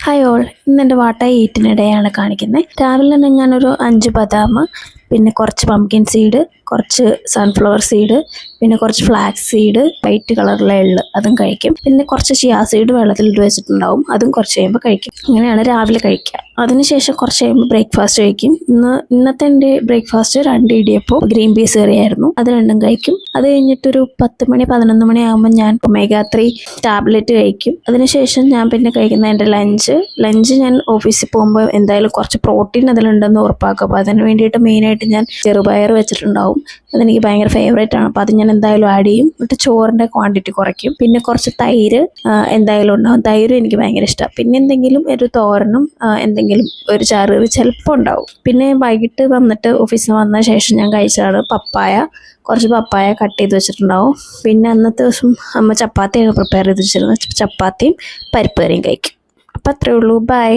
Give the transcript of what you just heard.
Hi all, ഇന്നെൻ്റെ വാട്ടായി ഈറ്റിനിടെയാണ് കാണിക്കുന്നത്. രാവിലെ തന്നെ ഞാനൊരു 5 ബദാം, പിന്നെ കുറച്ച് പംകിൻ സീഡ്, കുറച്ച് സൺഫ്ലവർ സീഡ്, പിന്നെ കുറച്ച് ഫ്ലാക്സ് സീഡ്, വൈറ്റ് കളറിലെ എള്ള് അതും കഴിക്കും. പിന്നെ കുറച്ച് ചിയാ സീഡ് വെള്ളത്തിലിട്ട് വെച്ചിട്ടുണ്ടാവും, അതും കുറച്ച് കഴിയുമ്പോൾ കഴിക്കും. അങ്ങനെയാണ് രാവിലെ കഴിക്കുക. അതിനുശേഷം കുറച്ച് കഴിയുമ്പോൾ ബ്രേക്ക്ഫാസ്റ്റ് കഴിക്കും. ഇന്നത്തെ എൻ്റെ ബ്രേക്ക്ഫാസ്റ്റ് 2 ഇടിയപ്പവും ഗ്രീൻ പീസ് കറിയായിരുന്നു. അത് രണ്ടും കഴിക്കും. അത് കഴിഞ്ഞിട്ടൊരു 10 മണി 11 മണി ആകുമ്പോൾ ഞാൻ ഒമേഗ 3 ടാബ്ലറ്റ് കഴിക്കും. അതിനുശേഷം ഞാൻ പിന്നെ കഴിക്കുന്ന എൻ്റെ ലഞ്ച് ഞാൻ ഓഫീസിൽ പോകുമ്പോൾ എന്തായാലും കുറച്ച് പ്രോട്ടീൻ അതിലുണ്ടെന്ന് ഉറപ്പാക്കും. അപ്പോൾ അതിന് വേണ്ടിയിട്ട് മെയിനായിട്ട് ഞാൻ ചെറുപയർ വെച്ചിട്ടുണ്ടാവും. അതെനിക്ക് ഭയങ്കര ഫേവറേറ്റ് ആണ്. അപ്പോൾ അത് ഞാൻ എന്തായാലും ആഡ് ചെയ്യും. എന്നിട്ട് ചോറിൻ്റെ ക്വാണ്ടിറ്റി കുറയ്ക്കും. പിന്നെ കുറച്ച് തൈര് എന്തായാലും ഉണ്ടാവും. തൈരും എനിക്ക് ഭയങ്കര ഇഷ്ടമാണ്. പിന്നെ എന്തെങ്കിലും ഒരു തോരനും എന്തെങ്കിലും ഒരു ചാറ് ചിലപ്പോൾ ഉണ്ടാവും. പിന്നെ വൈകിട്ട് വന്നിട്ട് ഓഫീസിൽ വന്ന ശേഷം ഞാൻ കഴിച്ചതാണ് കുറച്ച് പപ്പായ കട്ട് ചെയ്ത് വെച്ചിട്ടുണ്ടാവും. പിന്നെ അന്നത്തെ ദിവസം അമ്മ ചപ്പാത്തിയാണ് പ്രിപ്പയർ ചെയ്ത് വെച്ചിരുന്നത്. ചപ്പാത്തിയും പരിപ്പ് കറിയും കഴിക്കും. അപ്പം അത്രേ ഉള്ളൂ. ബൈ.